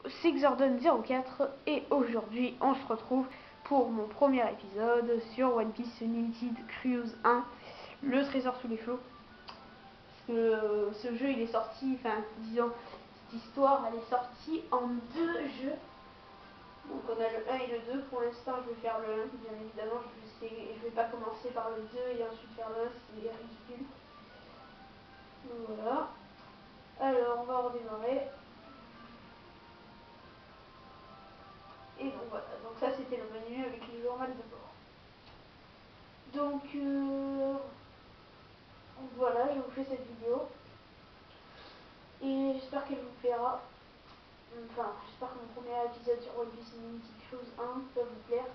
c'est Xordon04 et aujourd'hui on se retrouve pour mon premier épisode sur One Piece Unlimited Cruise 1, le trésor sous les flots. Ce jeu il est sorti, enfin disons, cette histoire elle est sortie en 2 jeux. Donc on a le 1 et le 2, pour l'instant je vais faire le 1, bien évidemment je vais pas commencer par le 2 et ensuite faire le 1, c'est ridicule. Donc voilà. Alors on va redémarrer. Et donc voilà, donc ça c'était le menu avec les journaux de bord. Donc voilà, je vous fais cette vidéo. Et j'espère qu'elle vous plaira. Enfin, j'espère que mon premier épisode sur One Piece Unlimited Cruise 1 va vous plaire.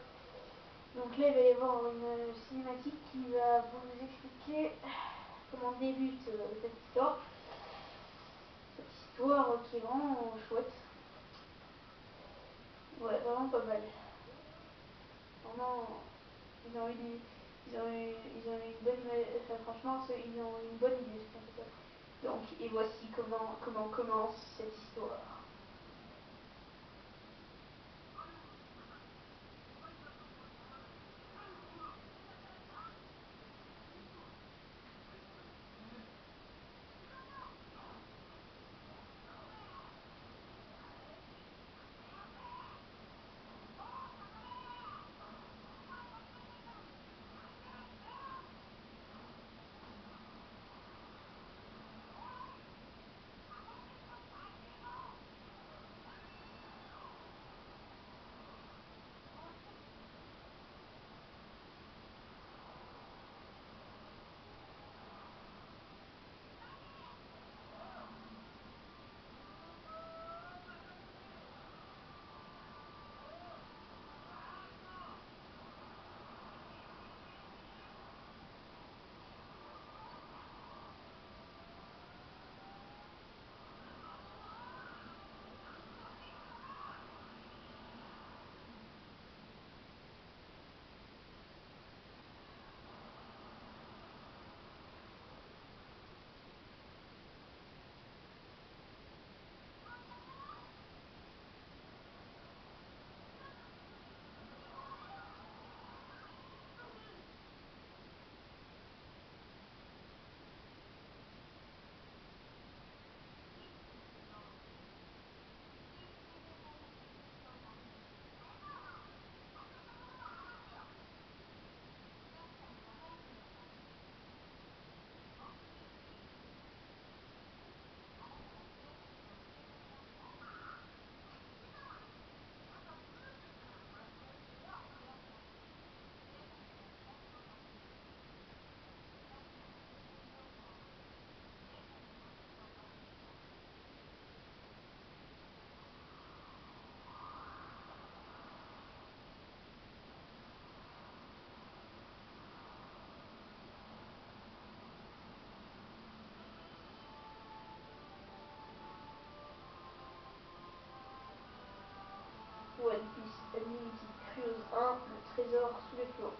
Donc là, il va y avoir une cinématique qui va vous expliquer comment débute cette histoire. Cette histoire qui est vraiment chouette. Ouais, vraiment pas mal. Vraiment, ils ont eu, une bonne, enfin franchement, ils ont une bonne idée, je pense. Donc, et voici comment commence cette histoire. One Piece Unlimited Cruise 1, le trésor sous les flots.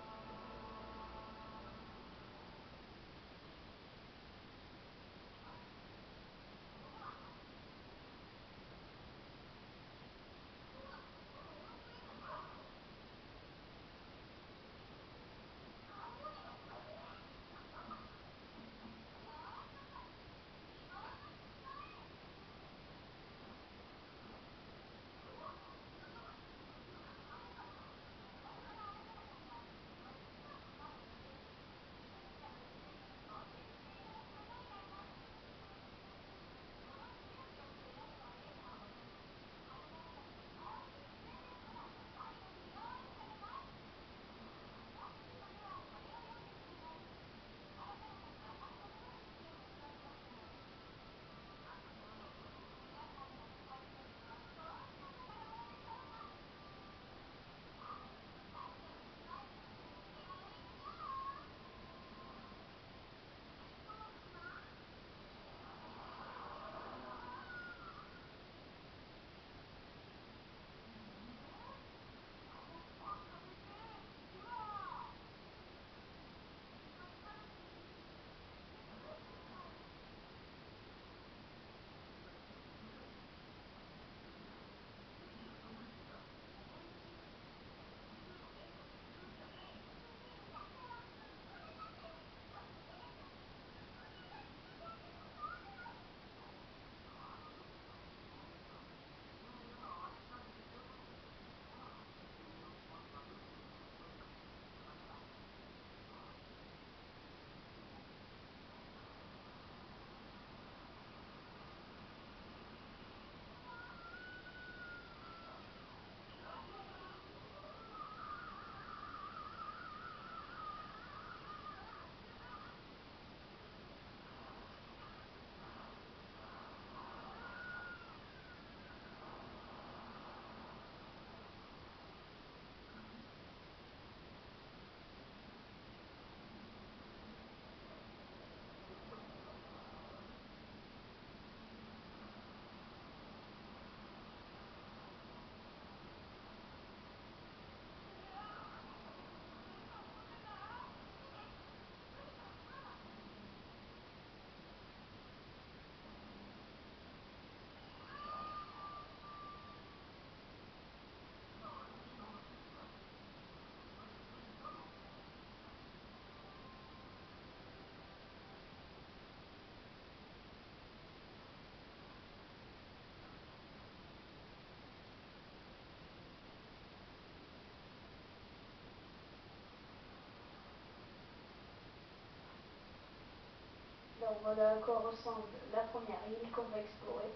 voilà à quoi ressemble la première île qu'on va explorer.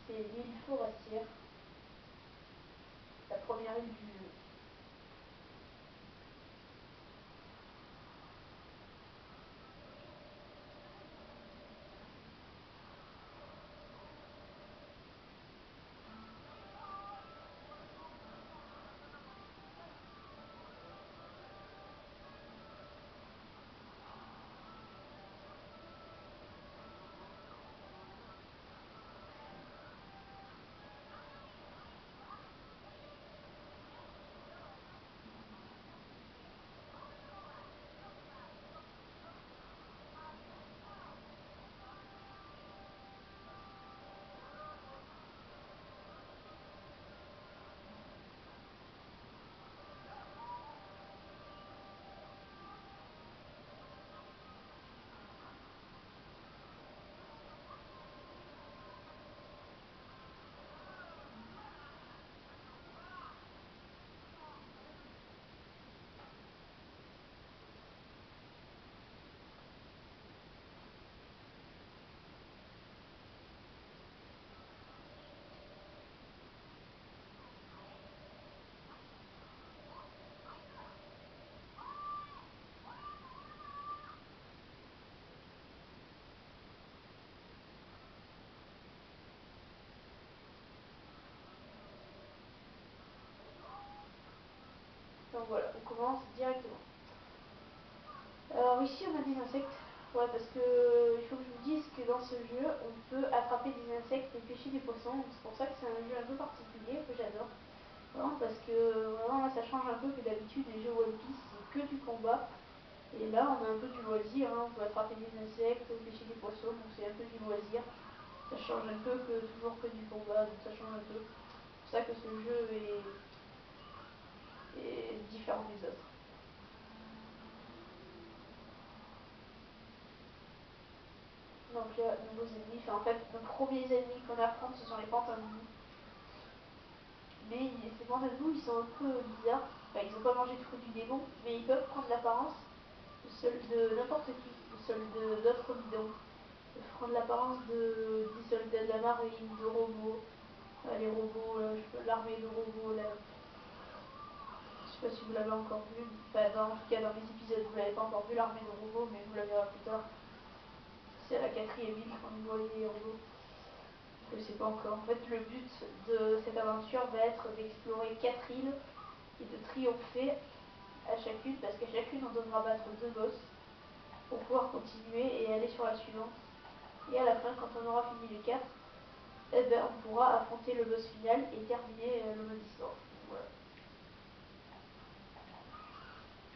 C'est l'île forestière, la première île du jeu. Donc voilà, on commence directement. Alors ici on a des insectes. Ouais, parce que il faut que je vous dise que dans ce jeu, on peut attraper des insectes et pêcher des poissons. C'est pour ça que c'est un jeu un peu particulier que j'adore. Vraiment parce que vraiment là ça change un peu que d'habitude les jeux One Piece c'est que du combat. Et là on a un peu du loisir, hein. On peut attraper des insectes, pêcher des poissons, donc c'est un peu du loisir. Ça change un peu que toujours que du combat, donc ça change un peu. C'est pour ça que ce jeu est différent des autres. Donc là, nouveaux ennemis, enfin en fait, nos premiers ennemis qu'on affronte, ce sont les pantins de boue. Mais ces pantins de boue, ils sont un peu bizarres. Enfin, ils n'ont pas mangé le fruit du démon, mais ils peuvent prendre l'apparence de n'importe qui, d'autres bidons. Ils peuvent prendre l'apparence des soldats de la marine, de robots. Les robots, l'armée de robots, là. Je sais pas si vous l'avez encore vu. Enfin, en tout cas, dans les épisodes, vous l'avez pas encore vu, l'armée de robots, mais vous la verrez plus tard. C'est à la 4e île qu'on voit les robots. Je sais pas encore. En fait, le but de cette aventure va être d'explorer 4 îles et de triompher à chacune, parce qu'à chacune on devra battre 2 boss pour pouvoir continuer et aller sur la suivante. Et à la fin, quand on aura fini les 4, eh ben, on pourra affronter le boss final et terminer le mode histoire. Voilà.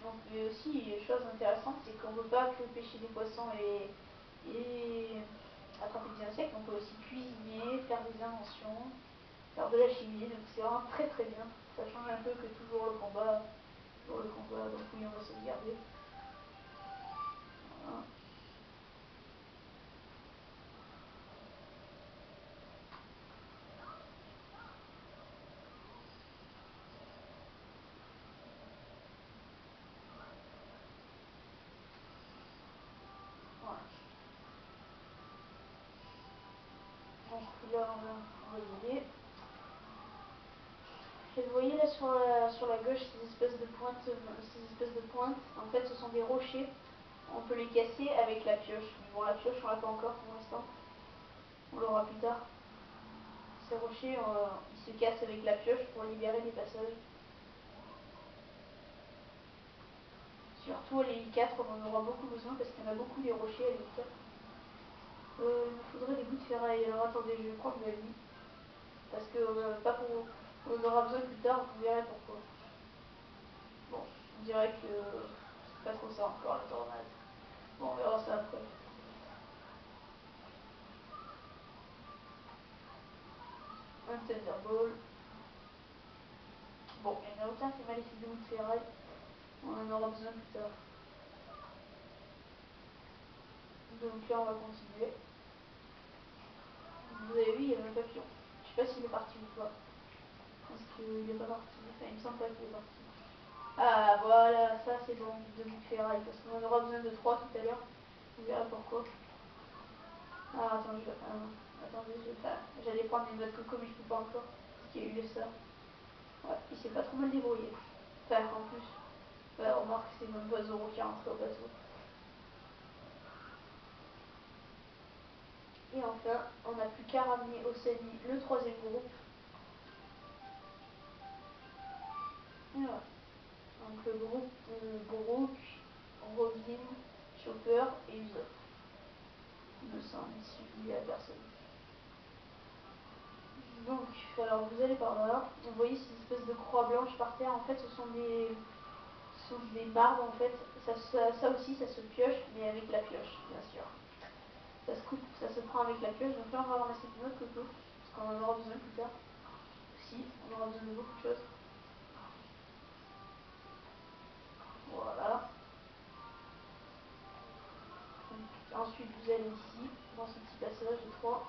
Donc, mais aussi, chose intéressante, c'est qu'on ne peut pas que pêcher des poissons et attraper des insectes, on peut aussi cuisiner, faire des inventions, faire de la chimie, donc c'est vraiment très très bien. Ça change un peu que toujours le combat. Toujours le combat, donc oui, on va sauvegarder. Voilà. Voilà. Donc là, on va y aller. Et vous voyez là sur la gauche ces espèces de pointes, en fait ce sont des rochers. On peut les casser avec la pioche. Mais bon, la pioche on l'a pas encore pour l'instant. On l'aura plus tard. Ces rochers, ils se cassent avec la pioche pour libérer des passages. Surtout à l'île 4, on en aura beaucoup besoin parce qu'il y en a beaucoup des rochers à l'île 4. Il me faudrait des bouts de ferraille. Alors attendez, je vais prendre ma vie. Parce que pas pour. On en aura besoin plus tard, vous verrez pourquoi. Bon, on dirait que c'est pas trop ça encore la tornade. Bon, on verra ça après. Un Thunderball. Bon, il n'y en a aucun qui m'a laissé de bouts de ferraille. On en aura besoin plus tard. Donc là, on va continuer. Vous avez vu, il y avait un papillon. Je sais pas s'il est parti ou pas. Parce qu'il est pas parti. Enfin, il me semble pas qu'il est parti. Ah, voilà, ça c'est bon, 2 bouts de ferraille. Parce qu'on en aura besoin de 3 tout à l'heure. Vous verrez pourquoi. Ah, attends, attendez, j'allais prendre des noix de coco, mais je peux pas encore. Parce qu'il y a eu les sœurs. Ouais, il s'est pas trop mal débrouillé. Enfin, en plus, bah, remarque, c'est même pas Zoro qui est rentré au bateau. Et enfin, on n'a plus qu'à ramener au Sani le troisième groupe. Et voilà. Donc le groupe de Brook, Robin, Chopper et Usopp. Il me semble, si j'oublie la personne. Donc, alors vous allez par là. Vous voyez ces espèces de croix blanches par terre. En fait, ce sont des marbres en fait. Ça aussi, ça se pioche, mais avec la pioche, bien sûr. Ça se coupe, ça se prend avec la pioche. Donc là, on va ramasser une autre coco, parce qu'on en aura besoin plus tard. Si, on aura besoin de beaucoup de choses. Voilà. Donc, ensuite, vous allez ici, dans ce petit passage étroit.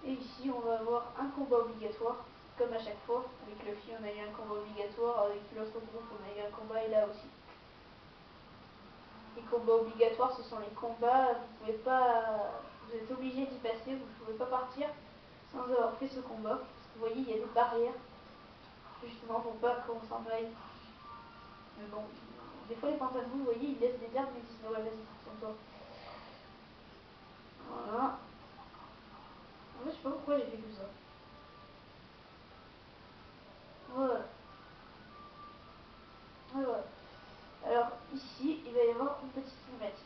Et ici, on va avoir un combat obligatoire, comme à chaque fois. Avec Luffy, on a eu un combat obligatoire. Avec l'autre groupe, on a eu un combat, et là aussi. Les combats obligatoires, ce sont les combats, vous pouvez pas, vous êtes obligé d'y passer, vous ne pouvez pas partir sans avoir fait ce combat. Parce que vous voyez, il y a des barrières, justement pour pas qu'on s'en aille. Mais bon, des fois les pantalons, vous voyez, ils laissent des herbes, mais ils disent ouais, vas-y, tourne-toi. Voilà. En fait, je sais pas pourquoi j'ai fait tout ça. Voilà. Voilà. Alors ici, il va y avoir une petite cinématique.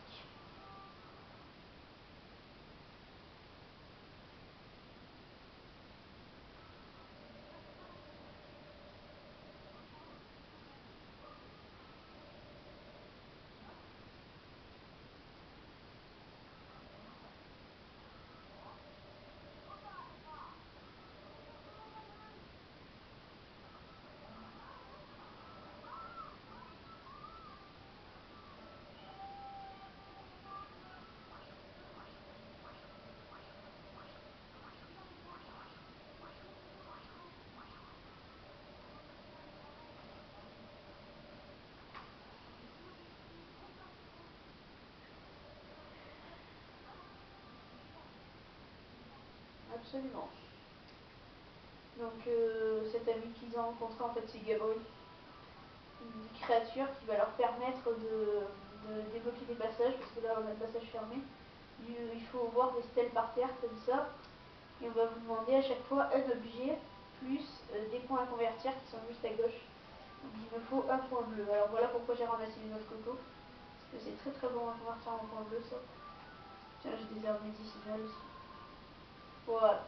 Absolument. Donc cet ami qu'ils ont rencontré, en fait, c'est Gabori, une créature qui va leur permettre de débloquer des passages, parce que là on a le passage fermé. Il faut voir des stèles par terre comme ça, et on va vous demander à chaque fois un objet plus des points à convertir qui sont juste à gauche. Donc il me faut un point bleu. Alors voilà pourquoi j'ai ramassé une autre coco, parce que c'est très très bon à convertir en point bleu ça. Tiens, j'ai des herbes médicinales aussi. Voilà.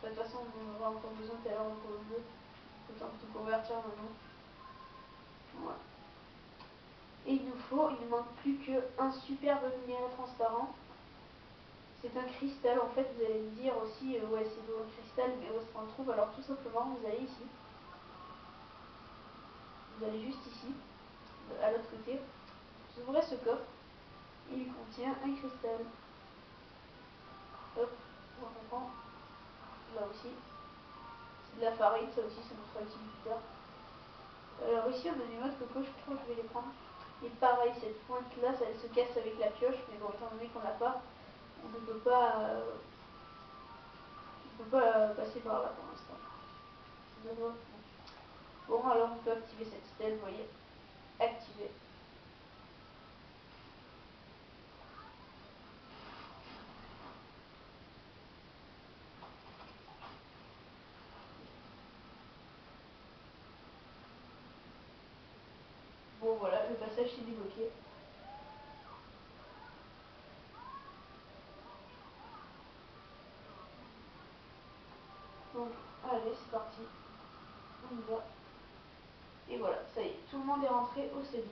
De toute façon on aura encore besoin tout à l'heure en point bleu. Autant tout convertir maintenant. Voilà. Et il nous manque plus qu'un superbe minerai transparent. C'est un cristal, en fait, vous allez me dire aussi, ouais, c'est beau un cristal, mais où est-ce qu'on le trouve? Alors tout simplement, vous allez ici. Vous allez juste ici, à l'autre côté. Vous ouvrez ce coffre, il contient un cristal. Hop, on reprend. Là aussi. C'est de la farine, ça aussi, ça nous sera utile plus tard. Alors ici, on a des noix de coco, je crois que je vais les prendre. Et pareil, cette pointe-là, elle se casse avec la pioche, mais bon, étant donné qu'on l'a pas, on ne peut pas, passer par là pour l'instant. Bon, alors on peut activer cette stèle, vous voyez. Activer. Bon, voilà, le passage s'est débloqué. Donc, allez, c'est parti. On y va. Et voilà, ça y est, tout le monde est rentré au CELIC.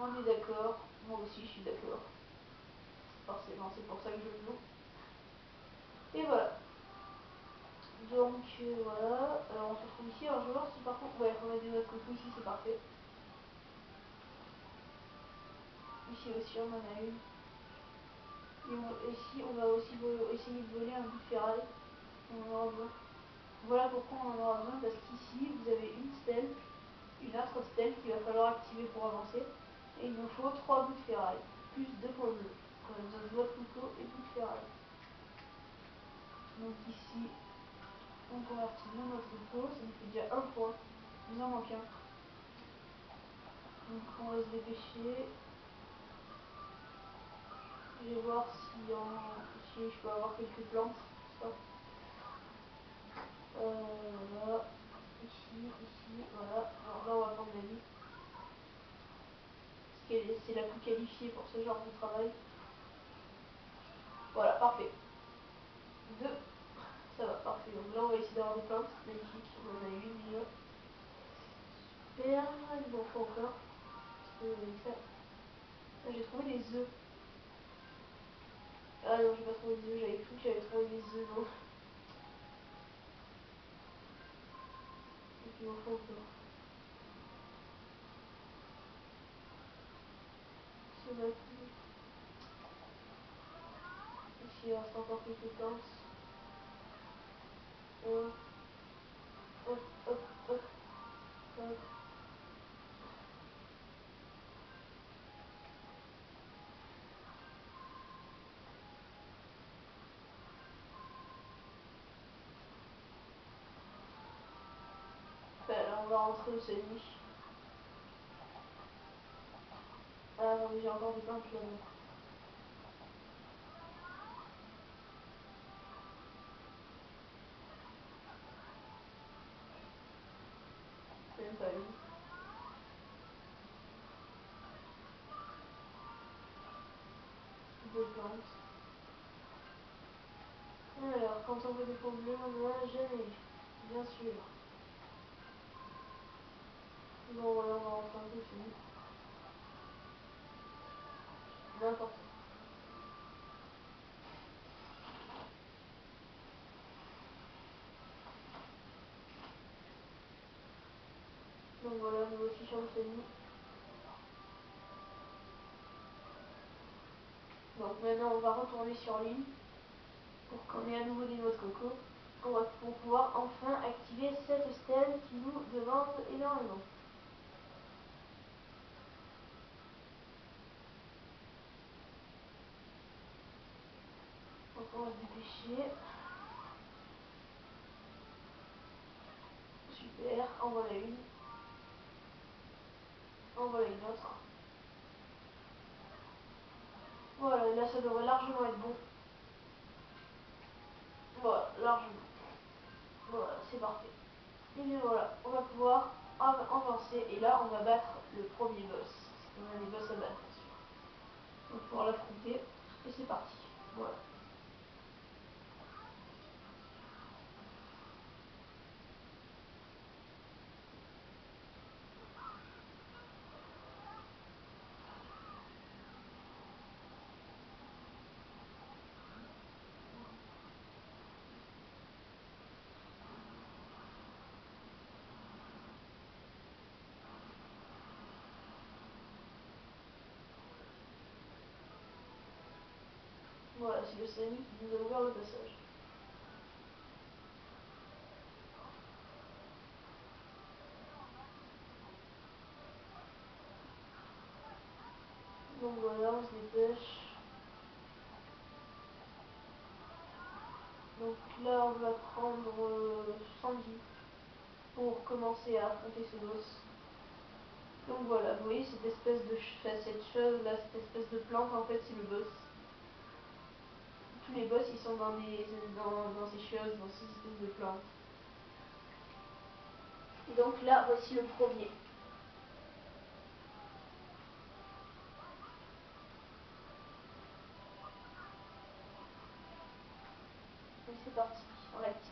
On est d'accord. Moi aussi, je suis d'accord. Forcément, c'est pour ça que je le joue. Et voilà. Donc voilà. Alors on se retrouve ici. Alors je vais voir si par contre. Ouais, on a des noix de coco ici, c'est parfait. Ici aussi, on en a une. Et ici, on va aussi essayer de voler un bout de ferraille. On en aura besoin. Voilà pourquoi on en aura besoin, parce qu'ici, vous avez une stèle, une autre stèle qu'il va falloir activer pour avancer. Et il nous faut 3 bouts de ferraille, plus 2 points bleus. On a besoin de noix de coco et de bouts de ferraille. Donc ici, on convertit nos noix de coco, ça nous fait déjà 1 point. Il nous en manque un. Donc on va se dépêcher. Je vais voir si je peux avoir quelques plantes. Voilà. Ici, voilà. Alors là, on va prendre la vie. C'est la plus qualifiée pour ce genre de travail. Voilà, parfait. 2. Ça va, parfait. Donc là, on va essayer d'avoir des plantes magnifiques. On en a une déjà. Super. Il m'en faut encore. Ça. Ah, j'ai trouvé des œufs. Ah non, j'ai pas trouvé des œufs. J'avais cru que j'avais trouvé des œufs. Non. Donc il m'en faut encore. C'est vrai que... Ici, il reste encore quelques plantes. Hop, hop, hop, hop, hop. Ben, là, on va rentrer au CNI. Ah non, mais j'ai encore des plantes là-bas. C'est même pas une. Deux plantes. Alors, quand on veut des pots bleus, on n'en a jamais. Bien sûr. Bon, voilà, on va rentrer un peu fini. N'importe quoi. Donc voilà, nous voici sur le semi. Donc maintenant, on va retourner sur l'île pour qu'on ait à nouveau des noix de coco. Pour pouvoir enfin activer cette stèle qui nous demande énormément. Donc on va se dépêcher. Super, en voilà une. En voilà une autre. Voilà, là ça devrait largement être bon. Voilà, largement. Voilà, c'est parfait. Et bien voilà, on va pouvoir avancer et là on va battre le premier boss. On a des boss à battre bien sûr. On va pouvoir l'affronter et c'est parti. Voilà. Voilà, c'est le Sani qui nous a ouvert le passage. Donc voilà, on se dépêche. Donc là, on va prendre Sandy pour commencer à affronter ce boss. Donc voilà, vous voyez cette espèce de cette chose là, cette espèce de plante, en fait c'est le boss. Tous les boss ils sont dans ces choses, dans ces espèces de plantes. Et donc là, voici le premier. Et c'est parti, on l'active.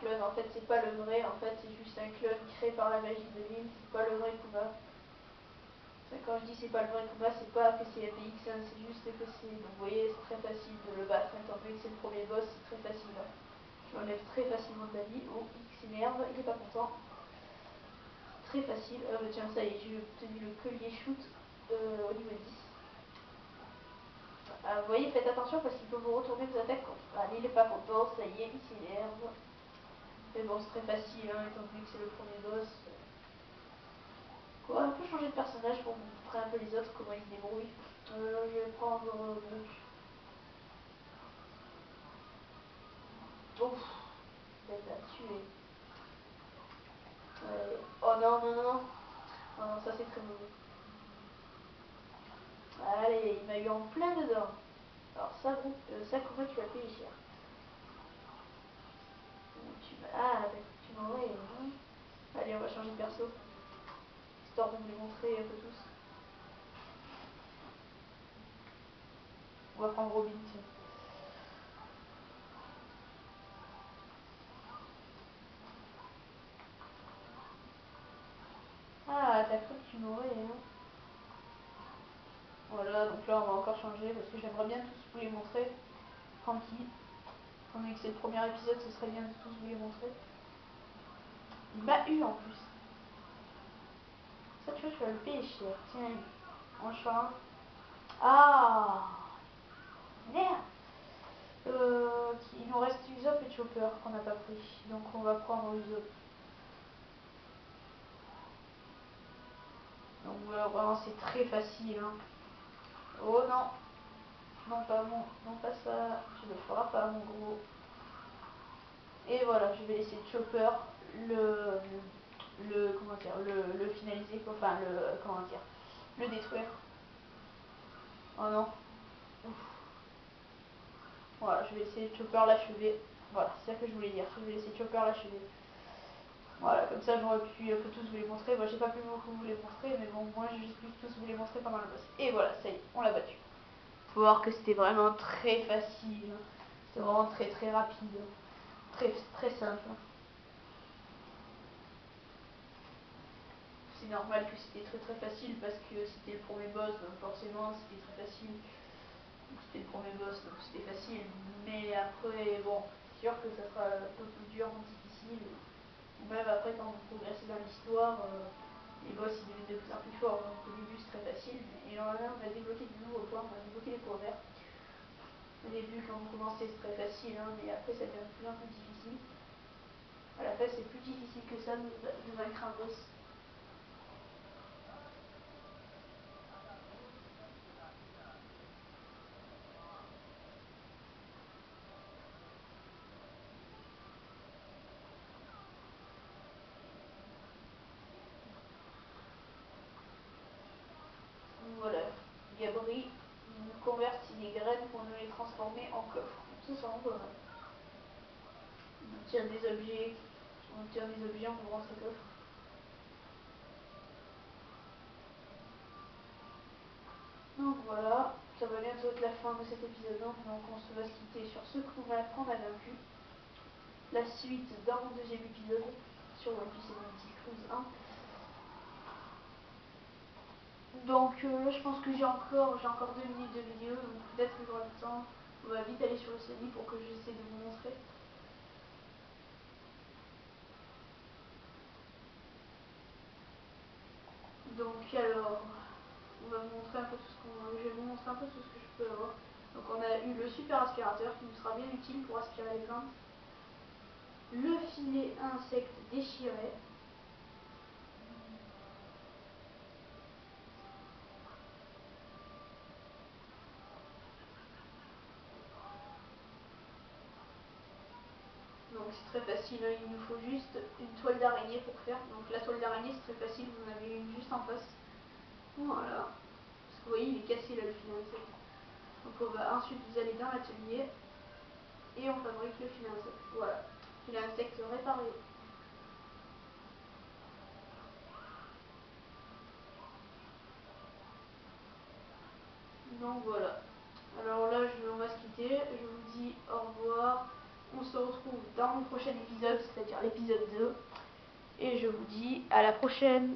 clone. En fait, c'est pas le vrai. En fait, c'est juste un clone créé par la magie de l'île. C'est pas le vrai Kuma. Quand je dis c'est pas le vrai Kuma, c'est pas que c'est FX, hein, c'est juste que c'est. Vous voyez, c'est très facile de le battre. Étant donné que c'est le premier boss, c'est très facile. Hein. Je l'enlève très facilement de la vie. Oh, X s'énerve, il est pas content. Très facile. Tiens, ça y est, j'ai obtenu le collier shoot au niveau 10. Vous voyez, faites attention parce qu'il peut vous retourner vos attaques. Allez, il est pas content, ça y est, il s'énerve. Mais bon, c'est très facile, hein, étant donné que c'est le premier boss. On va un peu changer de personnage pour vous montrer un peu les autres, comment ils se débrouillent. Je vais prendre Brook. Ouf, il va la tuer. Oh non, non, non. Oh non, ça c'est très mauvais. Allez, il m'a eu en plein dedans. Alors ça, Brook, ça, comment tu vas payer cher. Ah, tu m'aurais. Hein. Allez, on va changer de perso. Histoire de vous les montrer un peu tous. On va prendre Robin, tiens. Ah, t'as cru que tu m'aurais, hein. Voilà, donc là on va encore changer parce que j'aimerais bien tous vous les montrer. Tranquille. Étant donné que c'est le premier épisode, ce serait bien de tous vous les montrer. Il m'a eu en plus. Ça, tu vois, je vais le payer cher. Tiens, on change. Ah, merde. Il nous reste Usopp et Chopper qu'on n'a pas pris. Donc on va prendre Usopp. Donc voilà, vraiment c'est très facile. Hein. Oh non. Non pas mon. Non pas ça. Tu le feras pas mon gros. Et voilà, je vais laisser Chopper comment dire, le finaliser, enfin le comment dire, le détruire. Oh non. Ouf. Voilà, je vais laisser Chopper l'achever. Voilà, c'est ça que je voulais dire. Je vais laisser Chopper l'achever. Voilà, comme ça j'aurais pu un peu tous vous les montrer. Moi j'ai pas pu beaucoup vous les montrer, mais bon, moi j'ai juste pu tous vous les montrer pendant le boss. Et voilà, ça y est, on l'a battu. Faut voir que c'était vraiment très facile. C'était vraiment très très rapide. Très très simple. C'est normal que c'était très très facile parce que c'était le premier boss, donc forcément c'était très facile. C'était le premier boss, donc c'était facile. Mais après, bon, c'est sûr que ça sera un peu plus dur, difficile. Même après, quand vous progressez dans l'histoire, les boss ils deviennent de plus en plus forts. Donc au début c'est très facile, et là on a débloqué de nouveaux points, on a débloqué les points verts. Au début, quand vous commencez, c'est très facile, hein, mais après ça devient de plus en plus difficile. À la fin, c'est plus difficile que ça de vaincre un boss. Voilà, Gabri nous convertit les graines pour nous les transformer en coffres. Ça, ça rend pas mal. On obtient des objets, en ouvrant ce coffre. Donc voilà, ça va bientôt être la fin de cet épisode 1, donc on se va se quitter sur ce qu'on a vaincu. La suite dans mon deuxième épisode sur One Piece Mythic Cruise 1. Donc là je pense que j'ai encore 2 minutes de vidéo, donc peut-être que j'aurai le temps. On va vite aller sur le Sony pour que j'essaie de vous montrer. Donc alors, on va vous montrer un peu tout ce qu'on. Je vais vous montrer un peu tout ce que je peux avoir. Donc on a eu le super aspirateur qui nous sera bien utile pour aspirer les plantes. Le filet insecte déchiré. Donc c'est très facile, il nous faut juste une toile d'araignée pour faire. Donc la toile d'araignée c'est très facile, vous en avez une juste en face. Voilà. Parce que vous voyez il est cassé là le filet insecte. Donc on va ensuite vous allez dans l'atelier et on fabrique le filet insecte. Voilà. Filet insecte réparé. Donc voilà. Alors là on va se quitter. Je vous dis au revoir. on se retrouve dans le prochain épisode, c'est-à-dire l'épisode 2. Et je vous dis à la prochaine.